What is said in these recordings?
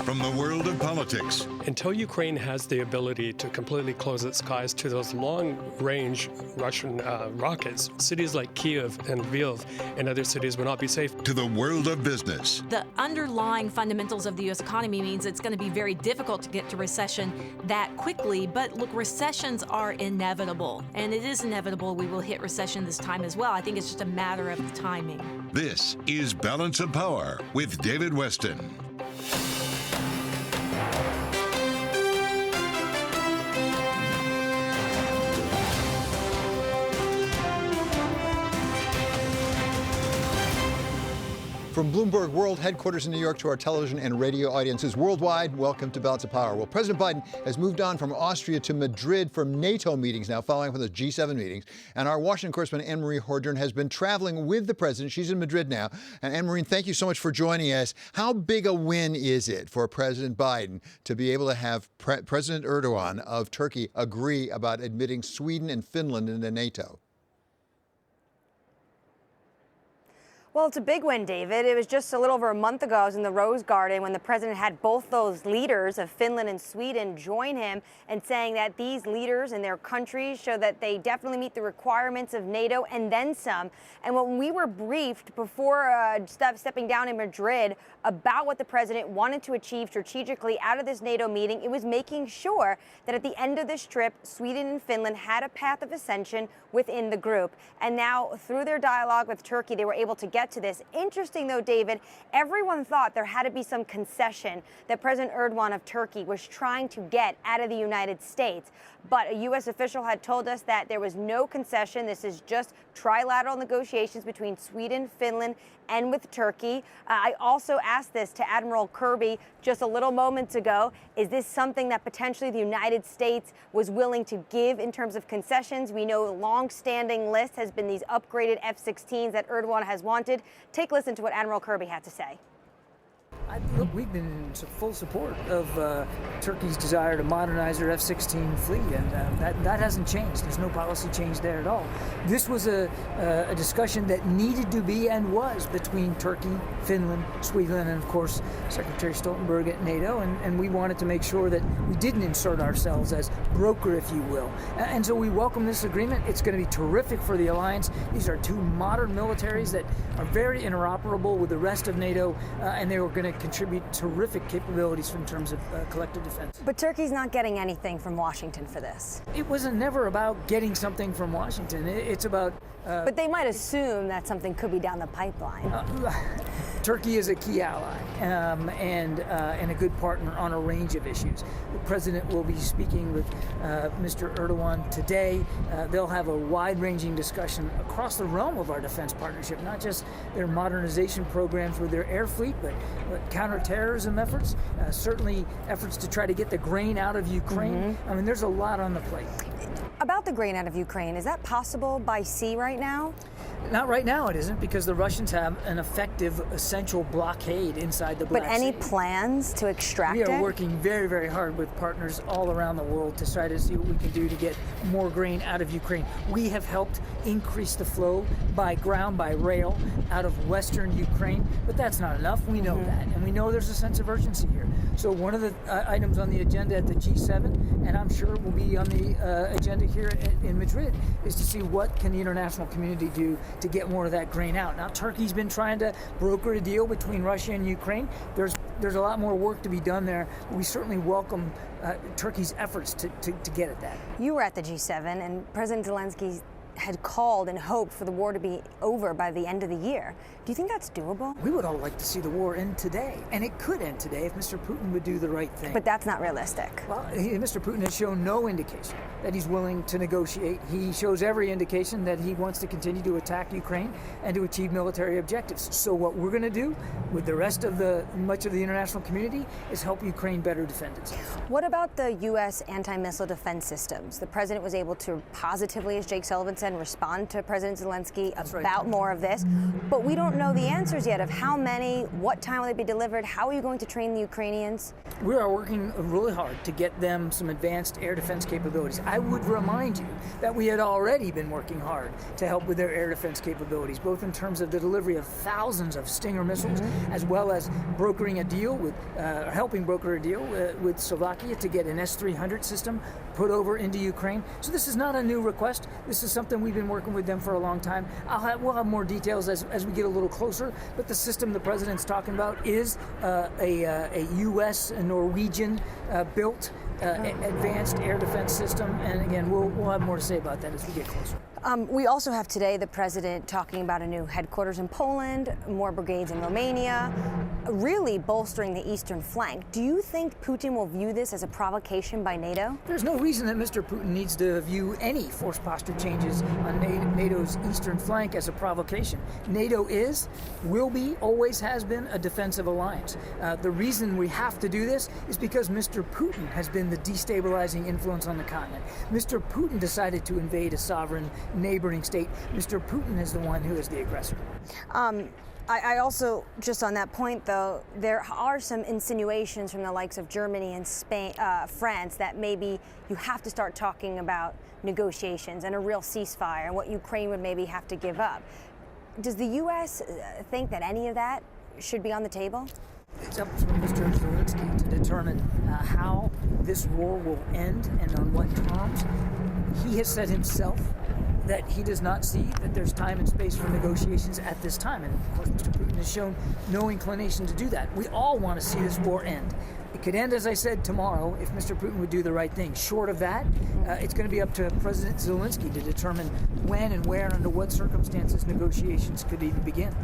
from the world of politics. Until Ukraine has the ability to completely close its skies to those long-range Russian rockets, cities like Kiev and Lviv and other cities will not be safe. To the world of business. The underlying fundamentals of the U.S. economy means it's going to be very difficult to get to recession that quickly. But look, recessions are inevitable, and it is inevitable we will hit recession this time as well. I think it's just a matter of the timing. This is Balance of Power with David Westin. From Bloomberg World Headquarters in New York to our television and radio audiences worldwide, welcome to Balance of Power. Well, President Biden has moved on from Austria to Madrid for NATO meetings now, following from the G-7 meetings. And our Washington correspondent, Annmarie Hordern, has been traveling with the president. She's in Madrid now. And Annmarie, thank you so much for joining us. How big a win is it for President Biden to be able to have President Erdogan of Turkey agree about admitting Sweden and Finland into NATO? Well, it's a big win, David. It was just a little over a month ago. I was in the Rose Garden when the president had both those leaders of Finland and Sweden join him and saying that these leaders in their countries show that they definitely meet the requirements of NATO and then some. And when we were briefed before stepping down in Madrid about what the president wanted to achieve strategically out of this NATO meeting, it was making sure that at the end of this trip, Sweden and Finland had a path of ascension within the group. And now, through their dialogue with Turkey, they were able to get to this. Interesting, though, David, everyone thought there had to be some concession that President Erdogan of Turkey was trying to get out of the United States. But a U.S. official had told us that there was no concession. This is just trilateral negotiations between Sweden, Finland, and with Turkey. I also asked this to Admiral Kirby just a little moments ago. Is this something that potentially the United States was willing to give in terms of concessions? We know a long-standing list has been these upgraded F-16s that Erdogan has wanted. Take a listen to what Admiral Kirby had to say. Look, we've been in full support of Turkey's desire to modernize their F-16 fleet, and that hasn't changed. There's no policy change there at all. This was a discussion that needed to be and was between Turkey, Finland, Sweden, and of course Secretary Stoltenberg at NATO, and we wanted to make sure that we didn't insert ourselves as broker, if you will. And so we welcome this agreement. It's going to be terrific for the alliance. These are two modern militaries that are very interoperable with the rest of NATO, and they were going to contribute terrific capabilities in terms of collective defense. But Turkey's not getting anything from Washington for this. It wasn't never about getting something from Washington. It's about... but they might assume that something could be down the pipeline. Turkey is a key ally and a good partner on a range of issues. The president will be speaking with Mr. Erdogan today. They'll have a wide-ranging discussion across the realm of our defense partnership, not just their modernization programs with their air fleet, but counterterrorism efforts, certainly efforts to try to get the grain out of Ukraine. I mean, there's a lot on the plate. About the grain out of Ukraine, is that possible by sea right now? Not right now, it isn't, because the Russians have an effective, essential blockade inside the Black Sea. But any plans to extract it? We are working very, very hard with partners all around the world to try to see what we can do to get more grain out of Ukraine. We have helped increase the flow by ground, by rail, out of western Ukraine, but that's not enough. We know that, and we know there's a sense of urgency here. So one of the items on the agenda at the G7, and I'm sure will be on the agenda here in Madrid, is to see what can the international community do to get more of that grain out. Now, Turkey's been trying to broker a deal between Russia and Ukraine. There's a lot more work to be done there. We certainly welcome Turkey's efforts to get at that. You were at the G7, and President Zelensky had called and hoped for the war to be over by the end of the year. Do you think that's doable? We would all like to see the war end today, and it could end today if Mr. Putin would do the right thing. But that's not realistic. Well, Mr. Putin has shown no indication that he's willing to negotiate. He shows every indication that he wants to continue to attack Ukraine and to achieve military objectives. So what we're going to do with the rest of much of the international community is help Ukraine better defend itself. What about the U.S. anti-missile defense systems? The president was able to positively, as Jake Sullivan said, respond to President Zelensky about more of this, but we don't know the answers yet of how many, what time will they be delivered, how are you going to train the Ukrainians? We are working really hard to get them some advanced air defense capabilities. I would remind you that we had already been working hard to help with their air defense capabilities, both in terms of the delivery of thousands of Stinger missiles, as well as brokering a deal with, helping broker a deal with Slovakia to get an S-300 system put over into Ukraine. So this is not a new request. This is something we've been working with them for a long time. We'll have more details as we get a little closer, but the system the president's talking about is a U.S. and Norwegian built advanced air defense system, and again, we'll have more to say about that as we get closer. We also have today the president talking about a new headquarters in Poland, more brigades in Romania, really bolstering the eastern flank. Do you think Putin will view this as a provocation by NATO? There's no reason that Mr. Putin needs to view any force posture changes on NATO's eastern flank as a provocation. NATO is, will be, always has been a defensive alliance. The reason we have to do this is because Mr. Putin has been the destabilizing influence on the continent. Mr. Putin decided to invade a sovereign neighboring state. Mr. Putin is the one who is the aggressor. I also, just on that point though, there are some insinuations from the likes of Germany and Spain, France, that maybe you have to start talking about negotiations and a real ceasefire and what Ukraine would maybe have to give up. Does the U.S. think that any of that should be on the table? It's up to Mr. Zelensky to determine how this war will end and on what terms. He has said himself that he does not see that there's time and space for negotiations at this time. And of course, Mr. Putin has shown no inclination to do that. We all want to see this war end. It could end, as I said, tomorrow if Mr. Putin would do the right thing. Short of that, it's going to be up to President Zelensky to determine when and where, under what circumstances, negotiations could even begin.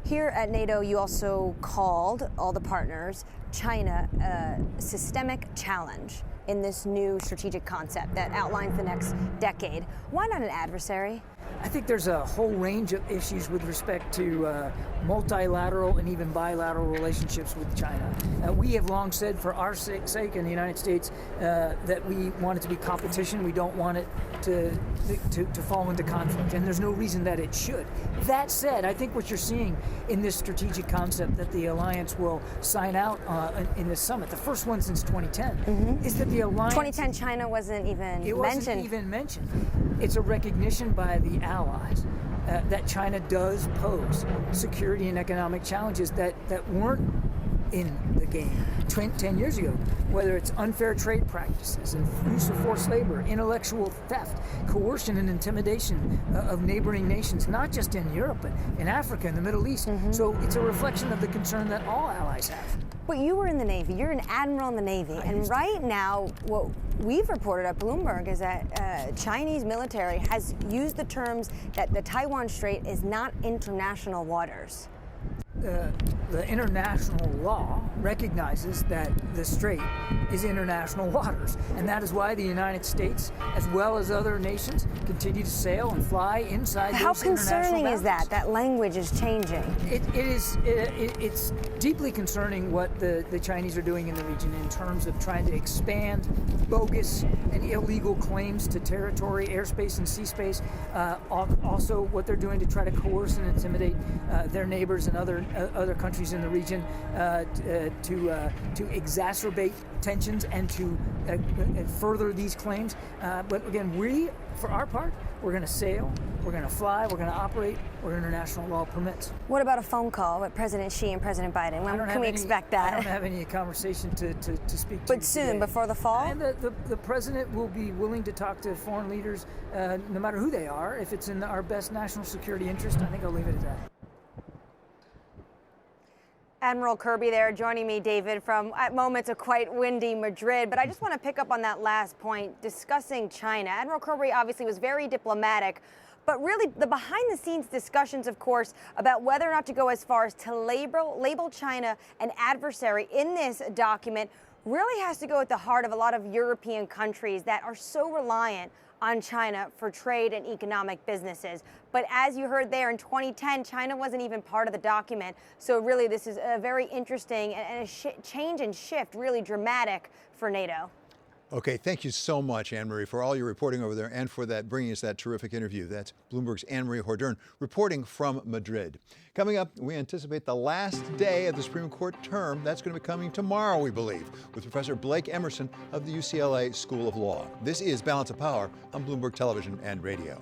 Here at NATO, you also called all the partners China a systemic challenge in this new strategic concept that outlines the next decade. Why not an adversary? I think there's a whole range of issues with respect to multilateral and even bilateral relationships with China. We have long said, for our sake in the United States, that we want it to be competition. We don't want it to fall into conflict, and there's no reason that it should. That said, I think what you're seeing in this strategic concept that the alliance will sign out in this summit, the first one since 2010, is that the alliance... 2010 China wasn't even mentioned. It wasn't even mentioned. It's a recognition by the allies that China does pose security and economic challenges that weren't in the game 10 years ago, whether it's unfair trade practices and use of forced labor, intellectual theft, coercion and intimidation of neighboring nations, not just in Europe, but in Africa and the Middle East. So it's a reflection of the concern that all allies have. But you were in the Navy. You're an admiral in the Navy. And right now, what we've reported at Bloomberg is that Chinese military has used the terms that the Taiwan Strait is not international waters. The international law recognizes that the strait is international waters, and that is why the United States, as well as other nations, continue to sail and fly inside those international boundaries. How concerning is that language is changing? It's deeply concerning what the Chinese are doing in the region in terms of trying to expand bogus and illegal claims to territory, airspace, and sea space. Also, what they're doing to try to coerce and intimidate their neighbors and other countries in the region to exacerbate tensions and to further these claims. But again, for our part, we're going to sail, we're going to fly, we're going to operate where international law permits. What about a phone call with President Xi and President Biden? When can we expect that? I don't have any conversation to speak to. But soon, today. Before the fall? And the president will be willing to talk to foreign leaders, no matter who they are. If it's in our best national security interest, I think I'll leave it at that. Admiral Kirby there joining me, David, from at moments a quite windy Madrid. But I just want to pick up on that last point, discussing China. Admiral Kirby obviously was very diplomatic, but really the behind-the-scenes discussions, of course, about whether or not to go as far as to label China an adversary in this document really has to go at the heart of a lot of European countries that are so reliant on China for trade and economic businesses. But as you heard there, in 2010, China wasn't even part of the document. So really, this is a very interesting and a change and shift, really dramatic for NATO. Okay, thank you so much, Annmarie, for all your reporting over there and for that bringing us that terrific interview. That's Bloomberg's Annmarie Hordern reporting from Madrid. Coming up, we anticipate the last day of the Supreme Court term. That's going to be coming tomorrow, we believe, with Professor Blake Emerson of the UCLA School of Law. This is Balance of Power on Bloomberg Television and Radio.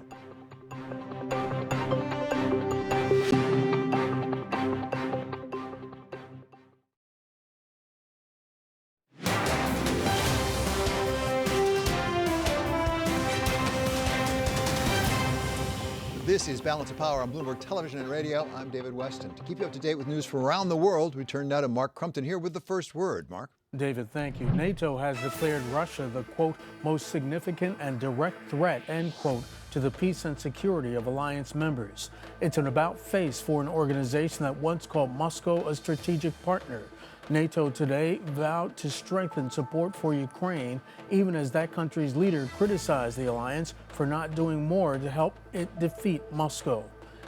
This is Balance of Power on Bloomberg Television and Radio. I'm David Westin. To keep you up to date with news from around the world, we turn now to Mark Crumpton here with the first word. Mark? David, thank you. NATO has declared Russia the, quote, most significant and direct threat, end quote, to the peace and security of alliance members. It's an about-face for an organization that once called Moscow a strategic partner. NATO today vowed to strengthen support for Ukraine, even as that country's leader criticized the alliance for not doing more to help it defeat Moscow.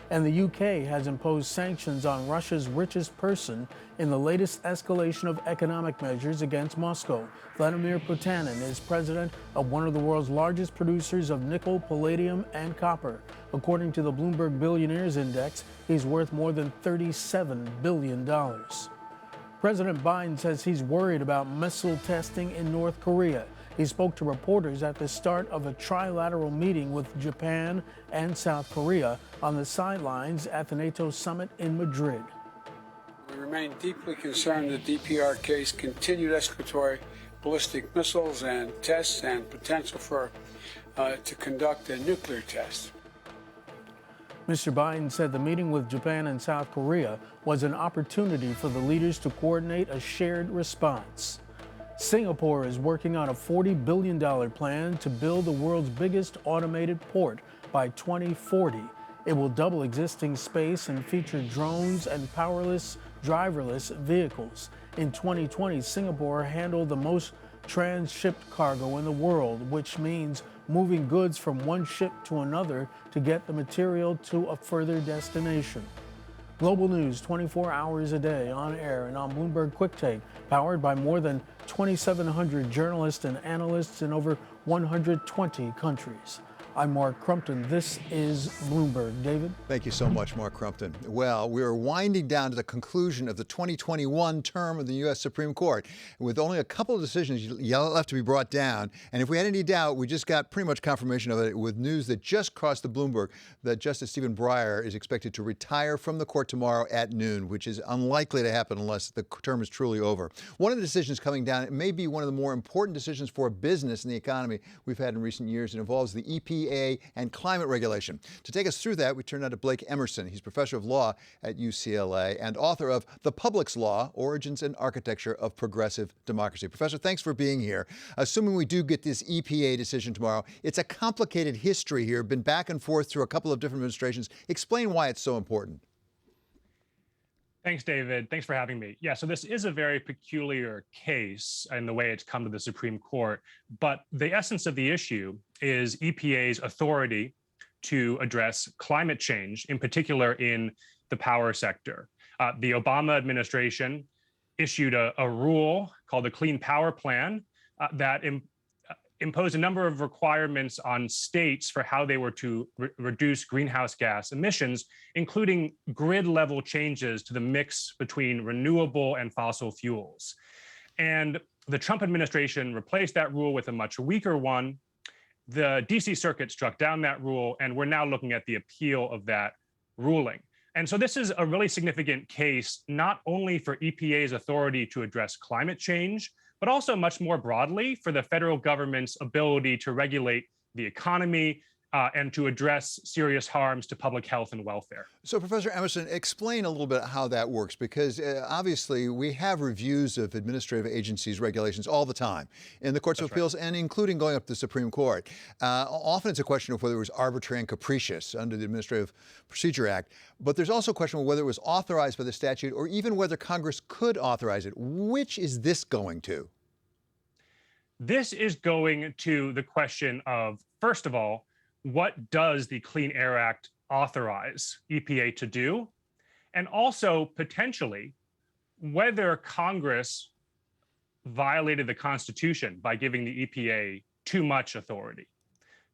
And the UK has imposed sanctions on Russia's richest person in the latest escalation of economic measures against Moscow. Vladimir Putin is president of one of the world's largest producers of nickel, palladium, and copper. According to the Bloomberg Billionaires Index, he's worth more than $37 billion. President Biden says he's worried about missile testing in North Korea. He spoke to reporters at the start of a trilateral meeting with Japan and South Korea on the sidelines at the NATO summit in Madrid. We remain deeply concerned that DPR case continued escalatory ballistic missiles and tests and potential for to conduct a nuclear test. Mr. Biden said the meeting with Japan and South Korea was an opportunity for the leaders to coordinate a shared response. Singapore is working on a $40 billion plan to build the world's biggest automated port by 2040. It will double existing space and feature drones and powerless, driverless vehicles. In 2020, Singapore handled the most transshipped cargo in the world, which means moving goods from one ship to another to get the material to a further destination. Global news 24 hours a day on air and on Bloomberg Quick Take, powered by more than 2,700 journalists and analysts in over 120 countries. I'm Mark Crumpton. This is Bloomberg. David? Thank you so much, Mark Crumpton. Well, we're winding down to the conclusion of the 2021 term of the U.S. Supreme Court, with only a couple of decisions left to be brought down. And if we had any doubt, we just got pretty much confirmation of it with news that just crossed the Bloomberg that Justice Stephen Breyer is expected to retire from the court tomorrow at noon, which is unlikely to happen unless the term is truly over. One of the decisions coming down, it may be one of the more important decisions for business and the economy we've had in recent years. It involves the EPA and climate regulation. To take us through that, we turn now to Blake Emerson. He's professor of law at UCLA and author of The Public's Law, Origins and Architecture of Progressive Democracy. Professor, thanks for being here. Assuming we do get this EPA decision tomorrow, it's a complicated history here, been back and forth through a couple of different administrations. Explain why it's so important. Thanks, David. Thanks for having me. Yeah, so this is a very peculiar case in the way it's come to the Supreme Court, but the essence of the issue is EPA's authority to address climate change, in particular in the power sector. The Obama administration issued a rule called the Clean Power Plan that imposed a number of requirements on states for how they were to reduce greenhouse gas emissions, including grid-level changes to the mix between renewable and fossil fuels. And the Trump administration replaced that rule with a much weaker one. The DC Circuit struck down that rule, and we're now looking at the appeal of that ruling. And so this is a really significant case, not only for EPA's authority to address climate change, but also much more broadly for the federal government's ability to regulate the economy and to address serious harms to public health and welfare. So, Professor Emerson, explain a little bit how that works, because obviously we have reviews of administrative agencies' regulations all the time in the courts of appeals, and including going up to the Supreme Court. Often it's a question of whether it was arbitrary and capricious under the Administrative Procedure Act, but there's also a question of whether it was authorized by the statute or even whether Congress could authorize it. Which is this going to? This is going to the question of, first of all, what does the Clean Air Act authorize EPA to do? And also, potentially, whether Congress violated the Constitution by giving the EPA too much authority.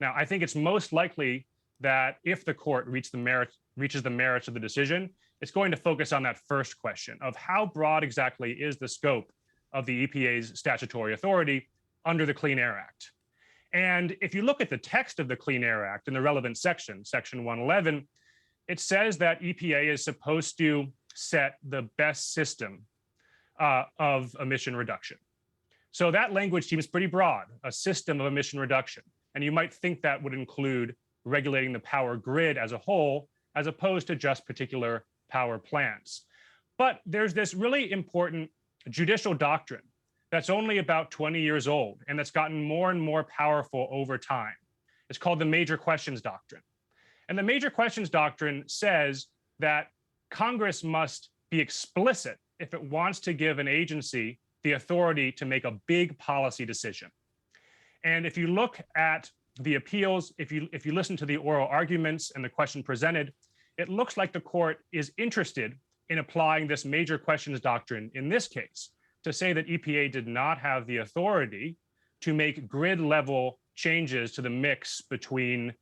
Now, I think it's most likely that if the court reaches the merits of the decision, it's going to focus on that first question of how broad exactly is the scope of the EPA's statutory authority under the Clean Air Act. And if you look at the text of the Clean Air Act in the relevant section, Section 111, it says that EPA is supposed to set the best system of emission reduction. So that language seems pretty broad, a system of emission reduction. And you might think that would include regulating the power grid as a whole, as opposed to just particular power plants. But there's this really important judicial doctrine that's only about 20 years old and that's gotten more and more powerful over time. It's called the Major Questions Doctrine. And the Major Questions Doctrine says that Congress must be explicit if it wants to give an agency the authority to make a big policy decision. And if you look at the appeals, if you listen to the oral arguments and the question presented, it looks like the court is interested in applying this Major Questions Doctrine in this case to say that EPA did not have the authority to make grid level changes to the mix between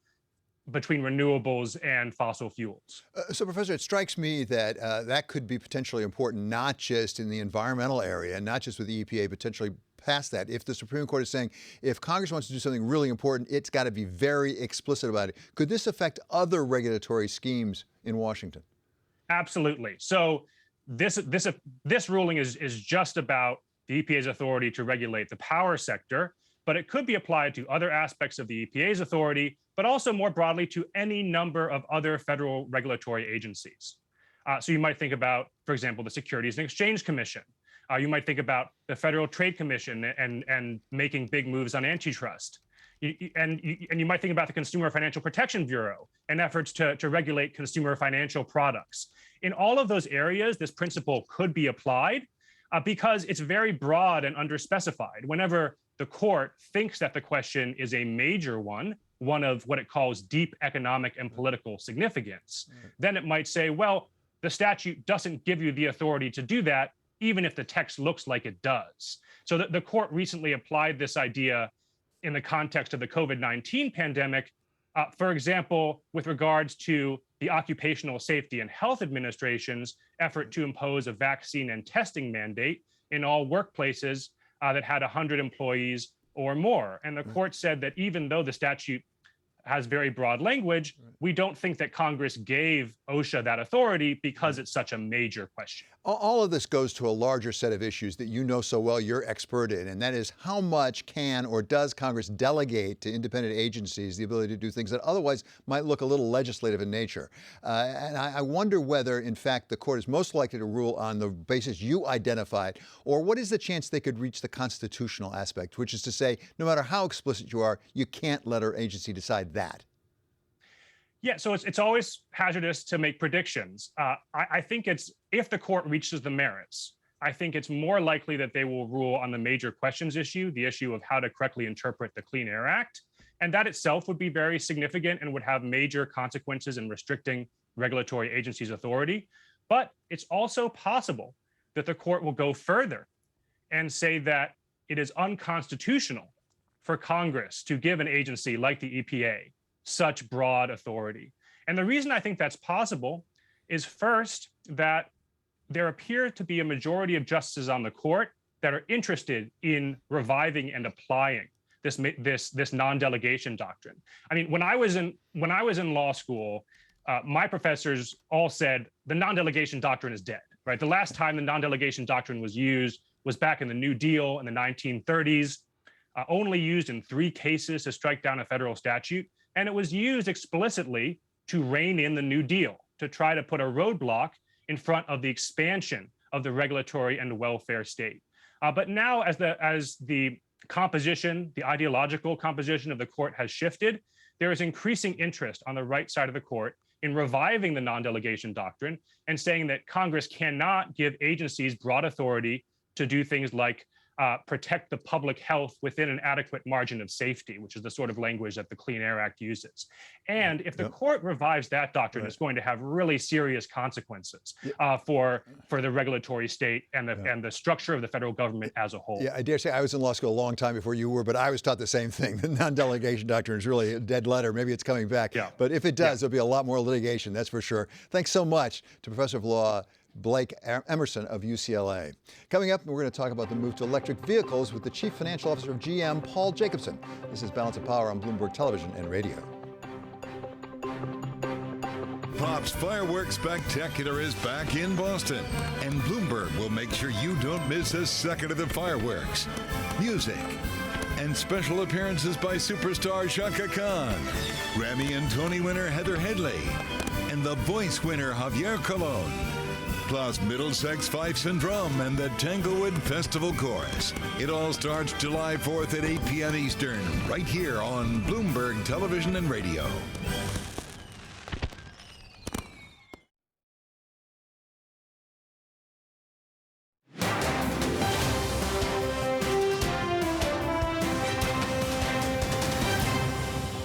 renewables and fossil fuels. So, Professor, it strikes me that that could be potentially important, not just in the environmental area, not just with the EPA potentially past that. If the Supreme Court is saying, if Congress wants to do something really important, it's got to be very explicit about it. Could this affect other regulatory schemes in Washington? Absolutely. So this ruling is just about the EPA's authority to regulate the power sector, but it could be applied to other aspects of the EPA's authority, but also more broadly to any number of other federal regulatory agencies. So you might think about, for example, the Securities and Exchange Commission. You might think about the Federal Trade Commission and making big moves on antitrust. And you might think about the Consumer Financial Protection Bureau and efforts to regulate consumer financial products. In all of those areas, this principle could be applied because it's very broad and underspecified. Whenever the court thinks that the question is a major one of what it calls deep economic and political significance, then it might say, well, the statute doesn't give you the authority to do that, even if the text looks like it does. So the court recently applied this idea in the context of the COVID-19 pandemic, for example, with regards to the Occupational Safety and Health Administration's effort to impose a vaccine and testing mandate in all workplaces that had 100 employees or more. And the court said that even though the statute has very broad language, we don't think that Congress gave OSHA that authority because it's such a major question. All of this goes to a larger set of issues that you know so well you're expert in, and that is how much can or does Congress delegate to independent agencies the ability to do things that otherwise might look a little legislative in nature. And I wonder whether, in fact, the court is most likely to rule on the basis you identified, or what is the chance they could reach the constitutional aspect, which is to say, no matter how explicit you are, you can't let our agency decide that. Yeah, so it's always hazardous to make predictions. I think if the court reaches the merits, I think it's more likely that they will rule on the major questions issue, the issue of how to correctly interpret the Clean Air Act. And that itself would be very significant and would have major consequences in restricting regulatory agencies' authority. But it's also possible that the court will go further and say that it is unconstitutional for Congress to give an agency like the EPA such broad authority. And the reason I think that's possible is first that there appear to be a majority of justices on the court that are interested in reviving and applying this non-delegation doctrine. I mean, when I was in law school, my professors all said the non-delegation doctrine is dead, right? The last time the non-delegation doctrine was used was back in the New Deal in the 1930s, only used in 3 cases to strike down a federal statute. And it was used explicitly to rein in the New Deal, to try to put a roadblock in front of the expansion of the regulatory and welfare state. But now as the composition, the ideological composition of the court has shifted, there is increasing interest on the right side of the court in reviving the non-delegation doctrine and saying that Congress cannot give agencies broad authority to do things like protect the public health within an adequate margin of safety, which is the sort of language that the Clean Air Act uses. And if the court revives that doctrine, it's going to have really serious consequences for the regulatory state and the structure of the federal government as a whole. Yeah, I dare say I was in law school a long time before you were, but I was taught the same thing. The non-delegation doctrine is really a dead letter. Maybe it's coming back. But if it does, there'll be a lot more litigation, that's for sure. Thanks so much to Professor of Law Blake Emerson of UCLA. Coming up, we're going to talk about the move to electric vehicles with the Chief Financial Officer of GM, Paul Jacobson. This is Balance of Power on Bloomberg Television and Radio. Pop's Fireworks Spectacular is back in Boston, and Bloomberg will make sure you don't miss a second of the fireworks. Music and special appearances by superstar Chaka Khan, Grammy and Tony winner Heather Headley, and The Voice winner Javier Colon. Plus Middlesex Fifes and Drum and the Tanglewood Festival Chorus. It all starts July 4th at 8 p.m. Eastern, right here on Bloomberg Television and Radio.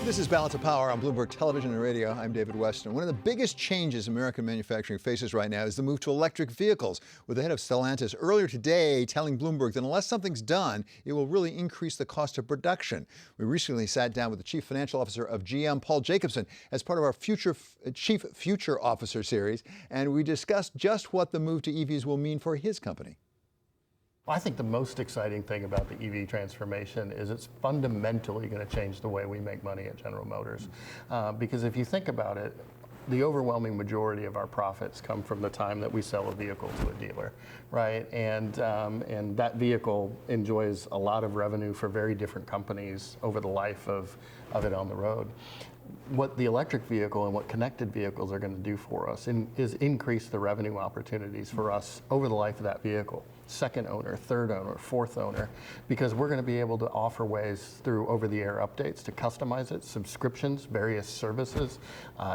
This is Balance of Power on Bloomberg Television and Radio. I'm David Westin. One of the biggest changes American manufacturing faces right now is the move to electric vehicles, with the head of Stellantis earlier today telling Bloomberg that unless something's done, it will really increase the cost of production. We recently sat down with the Chief Financial Officer of GM, Paul Jacobson, as part of our Chief Future Officer series, and we discussed just what the move to EVs will mean for his company. I think the most exciting thing about the EV transformation is it's fundamentally going to change the way we make money at General Motors. Because if you think about it, the overwhelming majority of our profits come from the time that we sell a vehicle to a dealer, right? And that vehicle enjoys a lot of revenue for very different companies over the life of it on the road. What the electric vehicle and what connected vehicles are going to do for us is increase the revenue opportunities for us over the life of that vehicle. Second owner, third owner, fourth owner, because we're going to be able to offer ways through over-the-air updates to customize it, subscriptions, various services,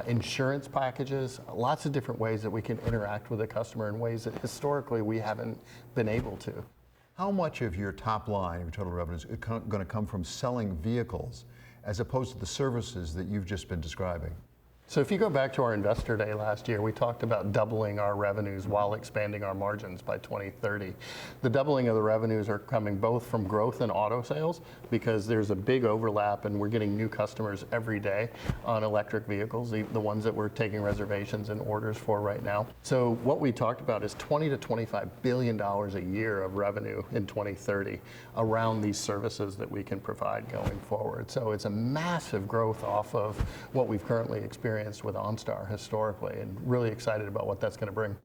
insurance packages, lots of different ways that we can interact with the customer in ways that historically we haven't been able to. How much of your top line, your total revenues, is going to come from selling vehicles as opposed to the services that you've just been describing? So if you go back to our Investor Day last year, we talked about doubling our revenues while expanding our margins by 2030. The doubling of the revenues are coming both from growth in auto sales, because there's a big overlap and we're getting new customers every day on electric vehicles, the ones that we're taking reservations and orders for right now. So what we talked about is $20 to $25 billion a year of revenue in 2030 around these services that we can provide going forward. So it's a massive growth off of what we've currently experienced with OnStar historically, and really excited about what that's going to bring.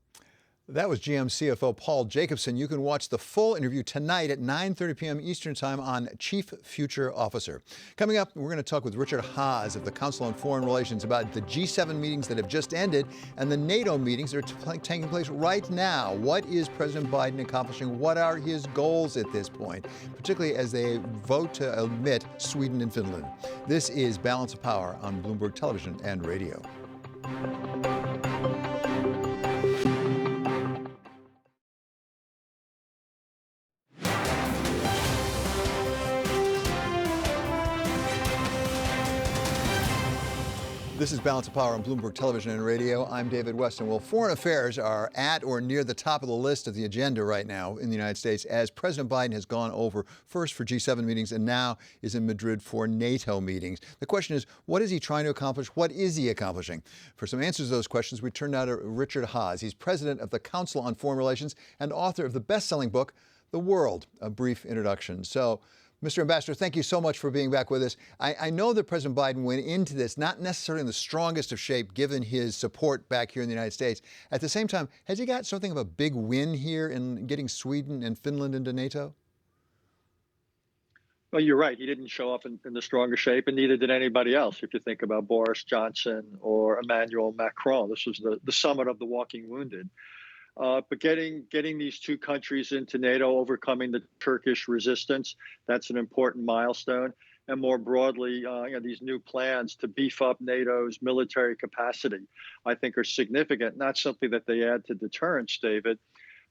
That was GM CFO Paul Jacobson. You can watch the full interview tonight at 9:30 p.m. Eastern Time on Chief Future Officer. Coming up, we're going to talk with Richard Haass of the Council on Foreign Relations about the G-7 meetings that have just ended and the NATO meetings that are taking place right now. What is President Biden accomplishing? What are his goals at this point, particularly as they vote to admit Sweden and Finland? This is Balance of Power on Bloomberg Television and Radio. This is Balance of Power on Bloomberg Television and Radio. I'm David Westin. Well, foreign affairs are at or near the top of the list of the agenda right now in the United States, as President Biden has gone over first for G7 meetings and now is in Madrid for NATO meetings. The question is, what is he trying to accomplish? What is he accomplishing? For some answers to those questions, we turn now to Richard Haass. He's president of the Council on Foreign Relations and author of the best-selling book, The World, A Brief Introduction. So, Mr. Ambassador, thank you so much for being back with us. I know that President Biden went into this not necessarily in the strongest of shape, given his support back here in the United States. At the same time, has he got something of a big win here in getting Sweden and Finland into NATO? Well, you're right. He didn't show up in the strongest shape, and neither did anybody else. If you think about Boris Johnson or Emmanuel Macron, this was the summit of the walking wounded. But getting these two countries into NATO, overcoming the Turkish resistance, that's an important milestone. And more broadly, these new plans to beef up NATO's military capacity, I think, are significant. Not something that they add to deterrence, David,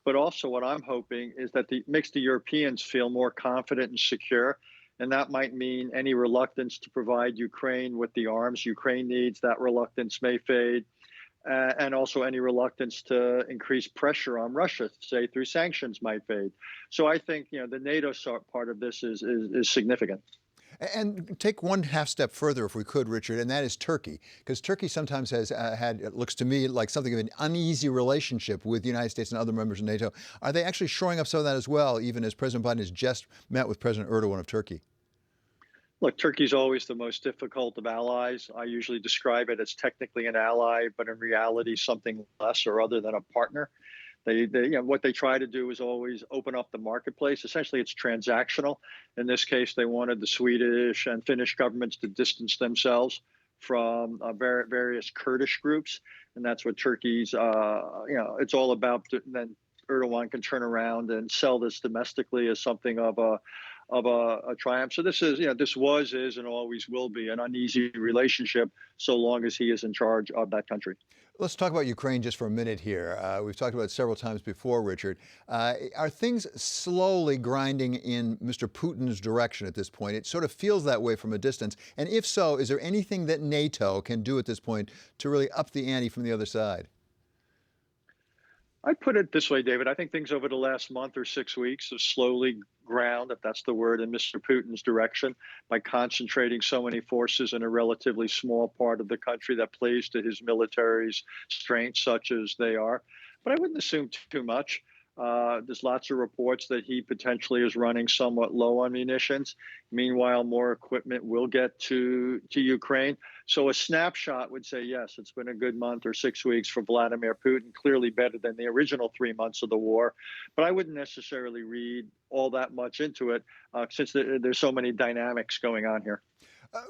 But also what I'm hoping is that makes the Europeans feel more confident and secure. And that might mean any reluctance to provide Ukraine with the arms Ukraine needs, that reluctance may fade. And also any reluctance to increase pressure on Russia, say through sanctions, might fade. So I think the NATO part of this is significant. And take one half step further, if we could, Richard, and that is Turkey. Because Turkey sometimes has had, it looks to me like something of an uneasy relationship with the United States and other members of NATO. Are they actually shoring up some of that as well, even as President Biden has just met with President Erdogan of Turkey? Look, Turkey's always the most difficult of allies. I usually describe it as technically an ally, but in reality, something less or other than a partner. What they try to do is always open up the marketplace. Essentially, it's transactional. In this case, they wanted the Swedish and Finnish governments to distance themselves from various Kurdish groups, and that's what Turkey's, it's all about. Then Erdogan can turn around and sell this domestically as something of a triumph. So this is, this is, and always will be an uneasy relationship so long as he is in charge of that country. Let's talk about Ukraine just for a minute here. We've talked about it several times before, Richard. Are things slowly grinding in Mr. Putin's direction at this point? It sort of feels that way from a distance. And if so, is there anything that NATO can do at this point to really up the ante from the other side? I put it this way, David. I think things over the last month or 6 weeks have slowly ground, if that's the word, in Mr. Putin's direction by concentrating so many forces in a relatively small part of the country that plays to his military's strengths, such as they are. But I wouldn't assume too much. There's lots of reports that he potentially is running somewhat low on munitions. Meanwhile, more equipment will get to Ukraine. So a snapshot would say, yes, it's been a good month or 6 weeks for Vladimir Putin, clearly better than the original 3 months of the war. But I wouldn't necessarily read all that much into it since there's so many dynamics going on here.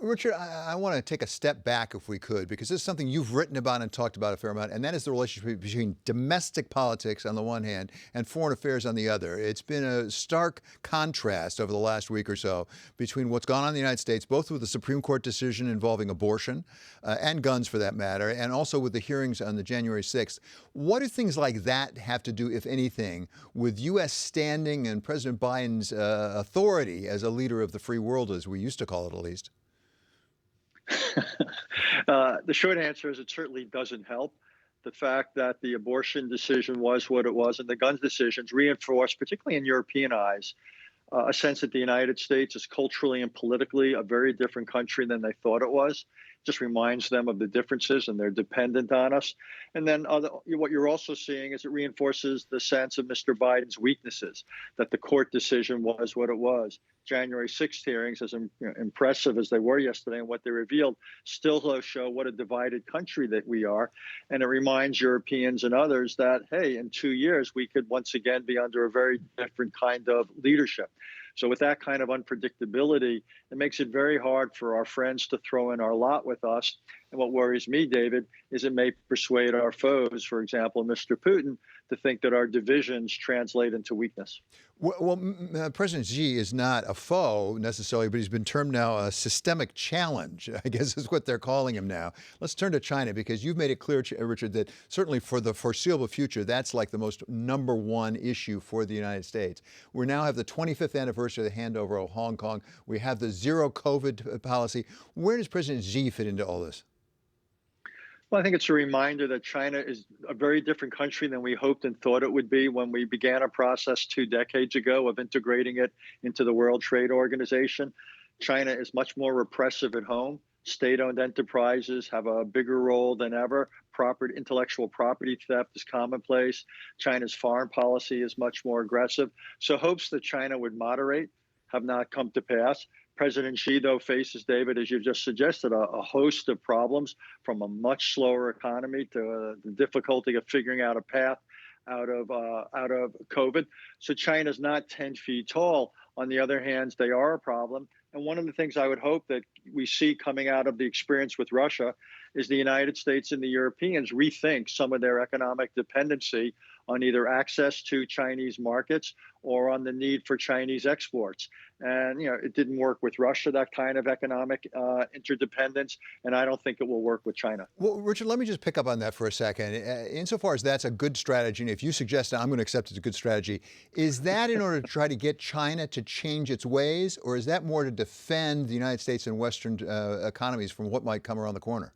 Richard, I want to take a step back if we could, because this is something you've written about and talked about a fair amount, and that is the relationship between domestic politics on the one hand and foreign affairs on the other. It's been a stark contrast over the last week or so between what's gone on in the United States, both with the Supreme Court decision involving abortion and guns for that matter, and also with the hearings on the January 6th. What do things like that have to do, if anything, with U.S. standing and President Biden's authority as a leader of the free world, as we used to call it at least? The short answer is it certainly doesn't help. The fact that the abortion decision was what it was and the guns decisions reinforced, particularly in European eyes, a sense that the United States is culturally and politically a very different country than they thought it was. Just reminds them of the differences, and they're dependent on us. And then what you're also seeing is it reinforces the sense of Mr. Biden's weaknesses, that the court decision was what it was. January 6th hearings, as impressive as they were yesterday and what they revealed, still show what a divided country that we are. And it reminds Europeans and others that, hey, in 2 years, we could once again be under a very different kind of leadership. So with that kind of unpredictability, it makes it very hard for our friends to throw in our lot with us. And what worries me, David, is it may persuade our foes, for example, Mr. Putin, to think that our divisions translate into weakness. Well, President Xi is not a foe necessarily, but he's been termed now a systemic challenge, I guess is what they're calling him now. Let's turn to China, because you've made it clear, Richard, that certainly for the foreseeable future, that's like the most #1 issue for the United States. We now have the 25th anniversary of the handover of Hong Kong. We have the zero COVID policy. Where does President Xi fit into all this? Well, I think it's a reminder that China is a very different country than we hoped and thought it would be when we began a process 2 decades ago of integrating it into the World Trade Organization. China is much more repressive at home. State-owned enterprises have a bigger role than ever. Intellectual property theft is commonplace. China's foreign policy is much more aggressive. So hopes that China would moderate have not come to pass. President Xi, though, faces, David, as you've just suggested, a host of problems, from a much slower economy to the difficulty of figuring out a path out of COVID. So China's not 10 feet tall. On the other hand, they are a problem. And one of the things I would hope that we see coming out of the experience with Russia is the United States and the Europeans rethink some of their economic dependency on either access to Chinese markets or on the need for Chinese exports. And, it didn't work with Russia, that kind of economic interdependence, and I don't think it will work with China. Well, Richard, let me just pick up on that for a second. Insofar as that's a good strategy, and if you suggest it, I'm going to accept it's a good strategy, is that in order to try to get China to change its ways, or is that more to defend the United States and Western economies from what might come around the corner?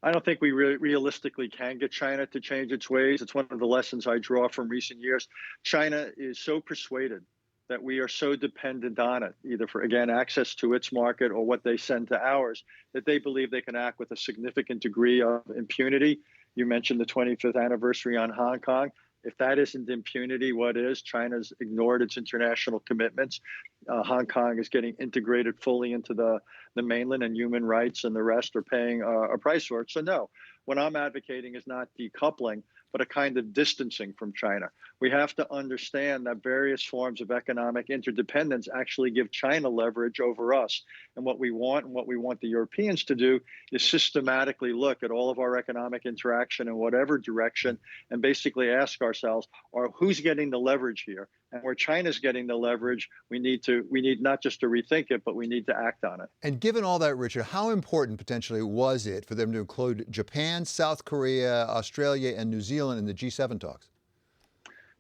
I don't think we realistically can get China to change its ways. It's one of the lessons I draw from recent years. China is so persuaded that we are so dependent on it, either for, again, access to its market or what they send to ours, that they believe they can act with a significant degree of impunity. You mentioned the 25th anniversary on Hong Kong. If that isn't impunity, what is? China's ignored its international commitments. Hong Kong is getting integrated fully into the mainland, and human rights and the rest are paying a price for it. So no, what I'm advocating is not decoupling, but a kind of distancing from China. We have to understand that various forms of economic interdependence actually give China leverage over us. And what we want the Europeans to do is systematically look at all of our economic interaction in whatever direction and basically ask ourselves, who's getting the leverage here? And where China's getting the leverage, we need not just to rethink it, but we need to act on it. And given all that, Richard, how important potentially was it for them to include Japan, South Korea, Australia, and New Zealand in the G7 talks?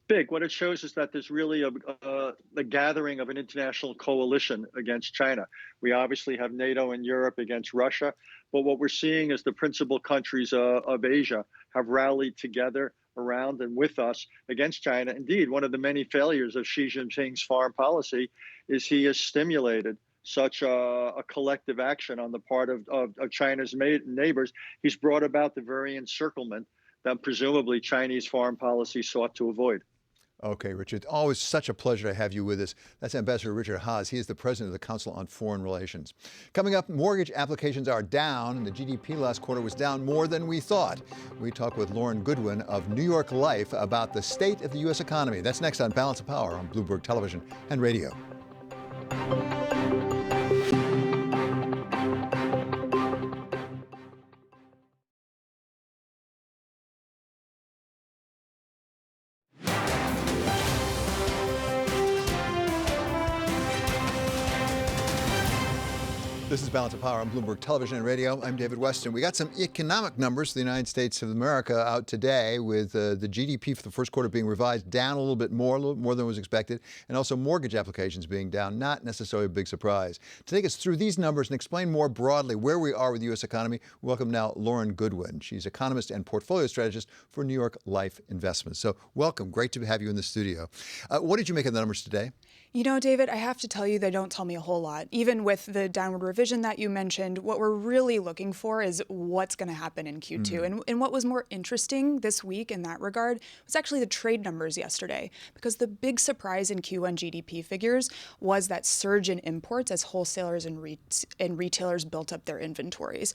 Big. What it shows is that there's really a gathering of an international coalition against China. We obviously have NATO and Europe against Russia, but what we're seeing is the principal countries of Asia have rallied together around and with us against China. Indeed, one of the many failures of Xi Jinping's foreign policy is he has stimulated such a collective action on the part of China's neighbors. He's brought about the very encirclement that presumably Chinese foreign policy sought to avoid. Okay, Richard, always such a pleasure to have you with us. That's Ambassador Richard Haass. He is the president of the Council on Foreign Relations. Coming up, mortgage applications are down, and the GDP last quarter was down more than we thought. We talk with Lauren Goodwin of New York Life about the state of the U.S. economy. That's next on Balance of Power on Bloomberg Television and Radio. This is Balance of Power on Bloomberg Television and Radio. I'm David Westin. We got some economic numbers for the United States of America out today, with the GDP for the first quarter being revised down a little bit more than was expected, and also mortgage applications being down. Not necessarily a big surprise. To take us through these numbers and explain more broadly where we are with the U.S. economy, we welcome now Lauren Goodwin. She's economist and portfolio strategist for New York Life Investments. So welcome. Great to have you in the studio. What did you make of the numbers today? You know, David, I have to tell you, they don't tell me a whole lot. Even with the downward revision that you mentioned, what we're really looking for is what's going to happen in Q2. And what was more interesting this week in that regard was actually the trade numbers yesterday, because the big surprise in Q1 GDP figures was that surge in imports as wholesalers and retailers built up their inventories.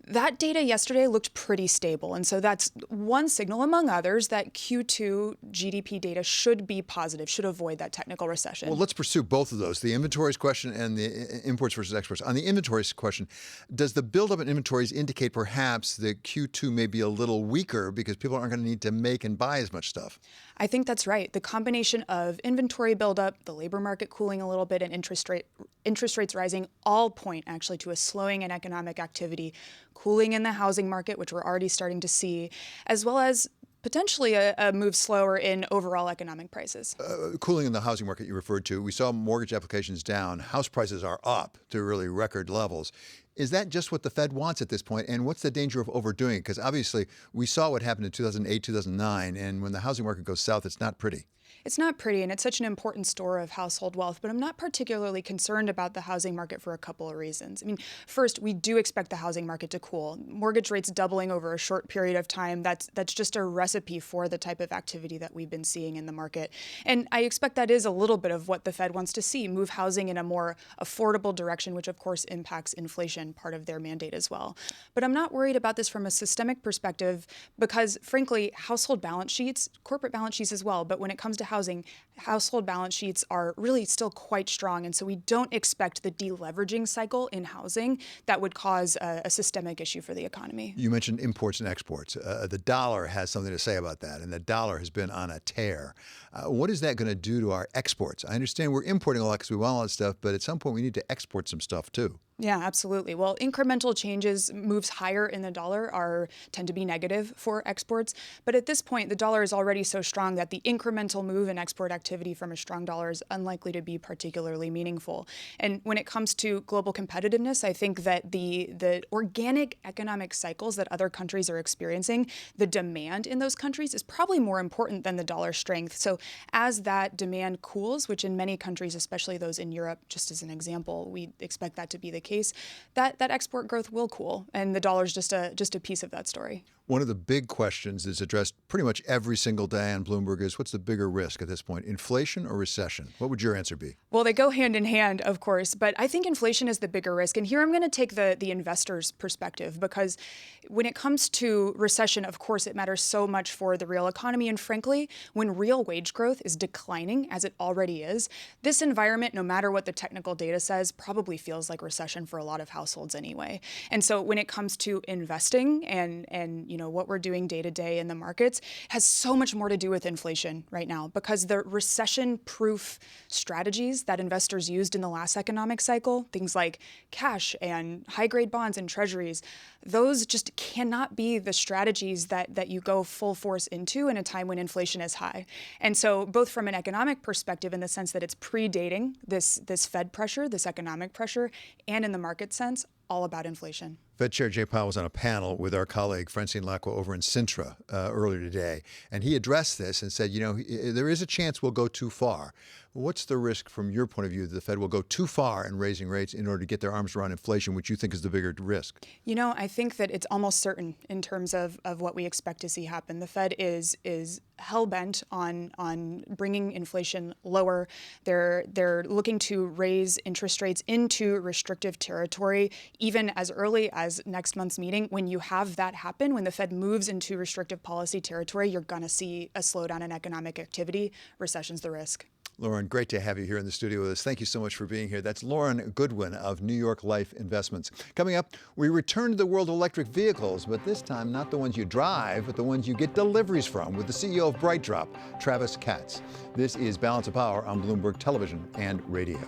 That data yesterday looked pretty stable, and so that's one signal among others that Q2 GDP data should be positive, should avoid that technical recession. Well, let's pursue both of those, the inventories question and the imports versus exports. On the inventories question, does the buildup in inventories indicate perhaps that Q2 may be a little weaker because people aren't going to need to make and buy as much stuff? I think that's right. The combination of inventory buildup, the labor market cooling a little bit, and interest rates rising all point actually to a slowing in economic activity, cooling in the housing market, which we're already starting to see, as well as potentially a move slower in overall economic prices. Cooling in the housing market you referred to, we saw mortgage applications down. House prices are up to really record levels. Is that just what the Fed wants at this point? And what's the danger of overdoing it? Because obviously we saw what happened in 2008, 2009, and when the housing market goes south, it's not pretty. It's not pretty, and it's such an important store of household wealth, but I'm not particularly concerned about the housing market for a couple of reasons. I mean, first, we do expect the housing market to cool. Mortgage rates doubling over a short period of time, that's just a recipe for the type of activity that we've been seeing in the market. And I expect that is a little bit of what the Fed wants to see, move housing in a more affordable direction, which of course impacts inflation, part of their mandate as well. But I'm not worried about this from a systemic perspective because, frankly, household balance sheets, corporate balance sheets as well, but when it comes to housing, household balance sheets are really still quite strong. And so we don't expect the deleveraging cycle in housing that would cause a systemic issue for the economy. You mentioned imports and exports. The dollar has something to say about that, and the dollar has been on a tear. What is that going to do to our exports? I understand we're importing a lot because we want all that stuff, but at some point we need to export some stuff too. Yeah, absolutely. Well, incremental changes, moves higher in the dollar tend to be negative for exports. But at this point, the dollar is already so strong that the incremental move in export activity from a strong dollar is unlikely to be particularly meaningful. And when it comes to global competitiveness, I think that the organic economic cycles that other countries are experiencing, the demand in those countries is probably more important than the dollar strength. So as that demand cools, which in many countries, especially those in Europe, just as an example, we expect that to be the case, that export growth will cool, and the dollar's just a piece of that story. One of the big questions that's addressed pretty much every single day on Bloomberg is, what's the bigger risk at this point, inflation or recession? What would your answer be? Well, they go hand in hand, of course, but I think inflation is the bigger risk. And here I'm going to take the investor's perspective, because when it comes to recession, of course, it matters so much for the real economy. And frankly, when real wage growth is declining, as it already is, this environment, no matter what the technical data says, probably feels like recession for a lot of households anyway. And so when it comes to investing and what we're doing day to day in the markets has so much more to do with inflation right now, because the recession-proof strategies that investors used in the last economic cycle, things like cash and high-grade bonds and treasuries, those just cannot be the strategies that you go full force into in a time when inflation is high. And so both from an economic perspective, in the sense that it's predating this Fed pressure, this economic pressure, and in the market sense, all about inflation. Fed Chair Jay Powell was on a panel with our colleague Francine Lacqua over in Sintra earlier today, and he addressed this and said, there is a chance we'll go too far. What's the risk from your point of view that the Fed will go too far in raising rates in order to get their arms around inflation, which you think is the bigger risk? I think that it's almost certain in terms of what we expect to see happen. The Fed is hell-bent on bringing inflation lower. They're looking to raise interest rates into restrictive territory, even as early as next month's meeting. When you have that happen, when the Fed moves into restrictive policy territory, you're going to see a slowdown in economic activity. Recession's the risk. Lauren, great to have you here in the studio with us. Thank you so much for being here. That's Lauren Goodwin of New York Life Investments. Coming up, we return to the world of electric vehicles, but this time not the ones you drive, but the ones you get deliveries from, with the CEO of Brightdrop, Travis Katz. This is Balance of Power on Bloomberg Television and Radio.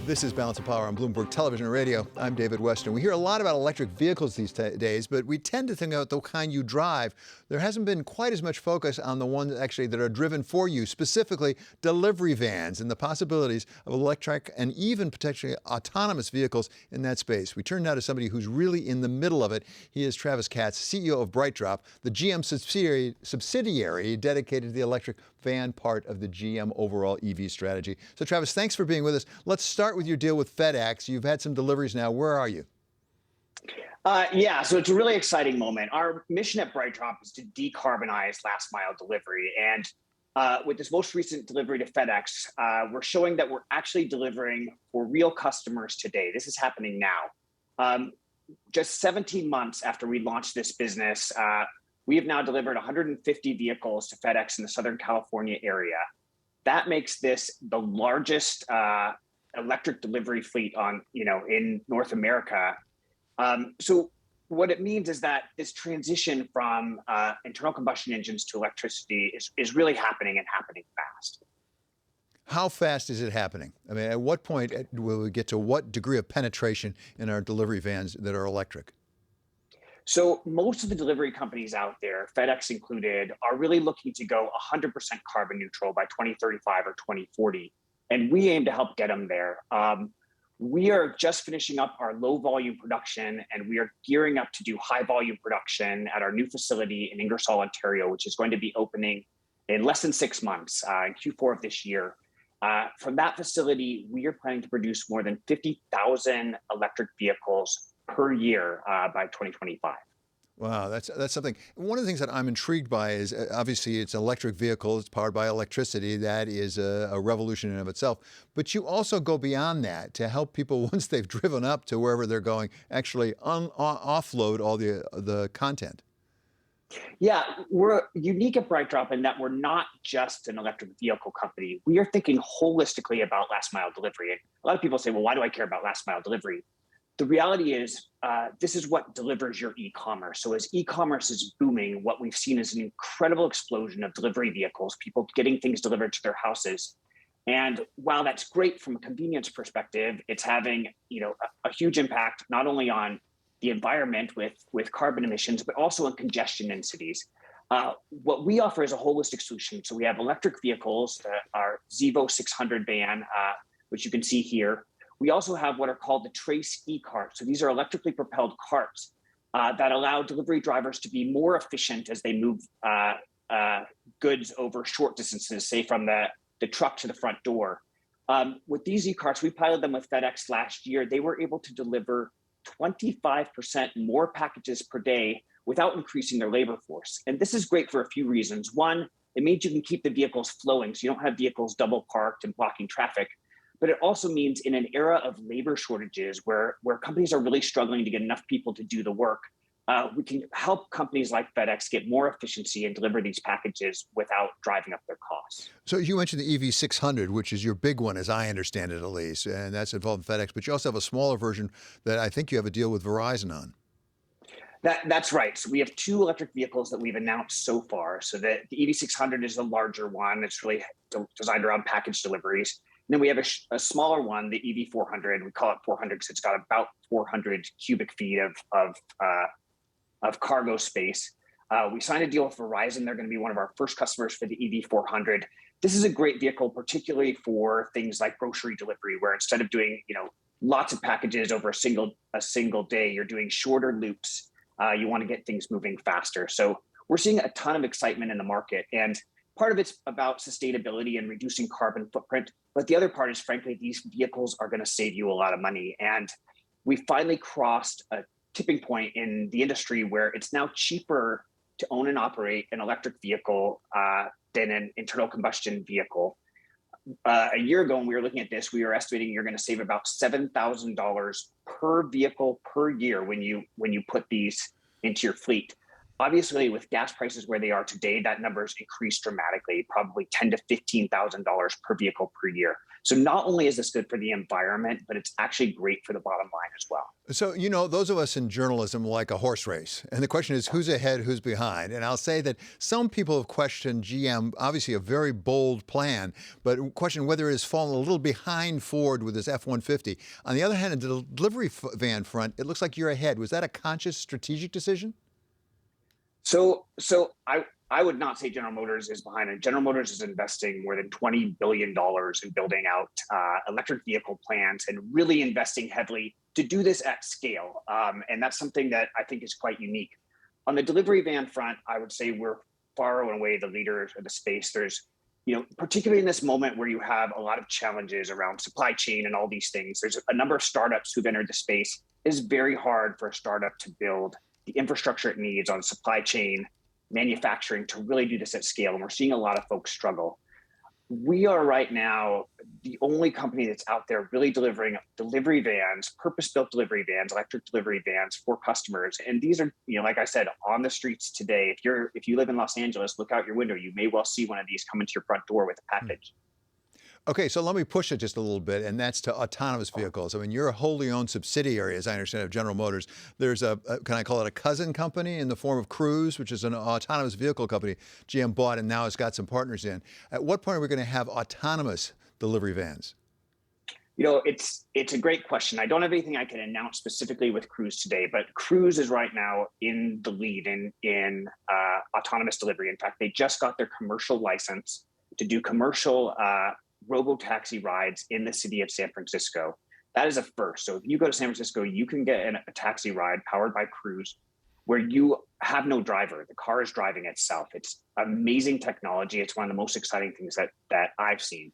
This is Balance of Power on Bloomberg Television and Radio. I'm David Westin. We hear a lot about electric vehicles these days, but we tend to think about the kind you drive. There hasn't been quite as much focus on the ones actually that are driven for you, specifically delivery vans and the possibilities of electric and even potentially autonomous vehicles in that space. We turn now to somebody who's really in the middle of it. He is Travis Katz, CEO of Brightdrop, the GM subsidiary dedicated to the electric van part of the GM overall EV strategy. So Travis, thanks for being with us. Let's start with your deal with FedEx. You've had some deliveries now. Where are you? So it's a really exciting moment. Our mission at Brightdrop is to decarbonize last mile delivery. And with this most recent delivery to FedEx, we're showing that we're actually delivering for real customers today. This is happening now. Just 17 months after we launched this business, we have now delivered 150 vehicles to FedEx in the Southern California area. That makes this the largest electric delivery fleet in North America. So what it means is that this transition from internal combustion engines to electricity is really happening and happening fast. How fast is it happening? I mean, at what point will we get to what degree of penetration in our delivery vans that are electric? So most of the delivery companies out there, FedEx included, are really looking to go 100% carbon neutral by 2035 or 2040. And we aim to help get them there. We are just finishing up our low volume production, and we are gearing up to do high volume production at our new facility in Ingersoll, Ontario, which is going to be opening in less than 6 months, in Q4 of this year. From that facility, we are planning to produce more than 50,000 electric vehicles per year by 2025. Wow, that's something. One of the things that I'm intrigued by is obviously it's an electric vehicle. It's powered by electricity. That is a revolution in and of itself. But you also go beyond that to help people once they've driven up to wherever they're going, actually offload all the content. Yeah, we're unique at Brightdrop in that we're not just an electric vehicle company. We are thinking holistically about last mile delivery. And a lot of people say, well, why do I care about last mile delivery? The reality is this is what delivers your e-commerce. So as e-commerce is booming, what we've seen is an incredible explosion of delivery vehicles, people getting things delivered to their houses. And while that's great from a convenience perspective, it's having a huge impact not only on the environment with carbon emissions, but also in congestion in cities. What we offer is a holistic solution. So we have electric vehicles, our Zevo 600 van, which you can see here. We also have what are called the Trace e-carts. So these are electrically propelled carts that allow delivery drivers to be more efficient as they move goods over short distances, say from the truck to the front door. With these e-carts, we piloted them with FedEx last year. They were able to deliver 25% more packages per day without increasing their labor force. And this is great for a few reasons. One, it means you can keep the vehicles flowing, so you don't have vehicles double parked and blocking traffic. But it also means in an era of labor shortages where companies are really struggling to get enough people to do the work, we can help companies like FedEx get more efficiency and deliver these packages without driving up their costs. So you mentioned the EV600, which is your big one, as I understand it, at least, and that's involved in FedEx. But you also have a smaller version that I think you have a deal with Verizon on. That's right. So we have two electric vehicles that we've announced so far. So the EV600 is the larger one. It's really designed around package deliveries. And then we have a smaller one, the EV400. We call it 400 because it's got about 400 cubic feet of cargo space. We signed a deal with Verizon. They're going to be one of our first customers for the EV400. This is a great vehicle, particularly for things like grocery delivery, where instead of doing lots of packages over a single day, you're doing shorter loops. You want to get things moving faster. So we're seeing a ton of excitement in the market. And part of it's about sustainability and reducing carbon footprint. But the other part is, frankly, these vehicles are going to save you a lot of money. And we finally crossed a tipping point in the industry where it's now cheaper to own and operate an electric vehicle than an internal combustion vehicle. A year ago, when we were looking at this, we were estimating you're going to save about $7,000 per vehicle per year when you put these into your fleet. Obviously, with gas prices where they are today, that number's increased dramatically, probably $10,000 to $15,000 per vehicle per year. So not only is this good for the environment, but it's actually great for the bottom line as well. So, those of us in journalism like a horse race. And the question is, who's ahead, who's behind? And I'll say that some people have questioned GM, obviously a very bold plan, but question whether it has fallen a little behind Ford with this F-150. On the other hand, in the delivery van front, it looks like you're ahead. Was that a conscious strategic decision? So I would not say General Motors is behind it. General Motors is investing more than $20 billion in building out electric vehicle plants and really investing heavily to do this at scale. And that's something that I think is quite unique. On the delivery van front, I would say we're far and away the leader of the space. There's, particularly in this moment where you have a lot of challenges around supply chain and all these things, there's a number of startups who've entered the space. It is very hard for a startup to build the infrastructure it needs on supply chain, manufacturing to really do this at scale. And we're seeing a lot of folks struggle. We are right now the only company that's out there really delivering delivery vans, purpose-built delivery vans, electric delivery vans for customers. And these are, like I said, on the streets today. If you live in Los Angeles, look out your window. You may well see one of these come into your front door with a package. Okay, so let me push it just a little bit, and that's to autonomous vehicles. I mean, you're a wholly owned subsidiary, as I understand it, of General Motors. There's can I call it a cousin company in the form of Cruise, which is an autonomous vehicle company GM bought and now has got some partners in. At what point are we going to have autonomous delivery vans? It's a great question. I don't have anything I can announce specifically with Cruise today, but Cruise is right now in the lead in autonomous delivery. In fact, they just got their commercial license to do commercial robo-taxi rides in the city of San Francisco. That is a first. So if you go to San Francisco, you can get a taxi ride powered by Cruise where you have no driver. The car is driving itself. It's amazing technology. It's one of the most exciting things that I've seen.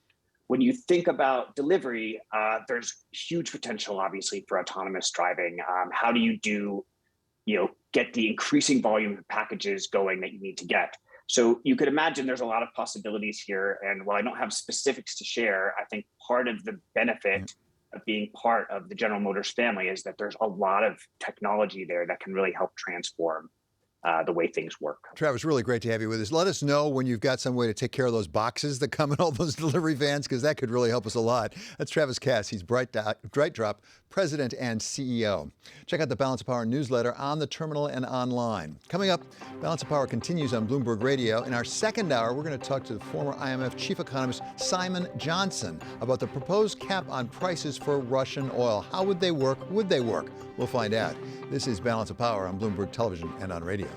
When you think about delivery, there's huge potential, obviously, for autonomous driving. How do you do get the increasing volume of packages going that you need to get. So you could imagine there's a lot of possibilities here. And while I don't have specifics to share, I think part of the benefit of being part of the General Motors family is that there's a lot of technology there that can really help transform the way things work. Travis, really great to have you with us. Let us know when you've got some way to take care of those boxes that come in all those delivery vans, because that could really help us a lot. That's Travis Katz. He's Brightdrop President and CEO. Check out the Balance of Power newsletter on the terminal and online. Coming up, Balance of Power continues on Bloomberg Radio. In our second hour, we're going to talk to the former IMF chief economist Simon Johnson about the proposed cap on prices for Russian oil. How would they work? Would they work? We'll find out. This is Balance of Power on Bloomberg Television and on radio.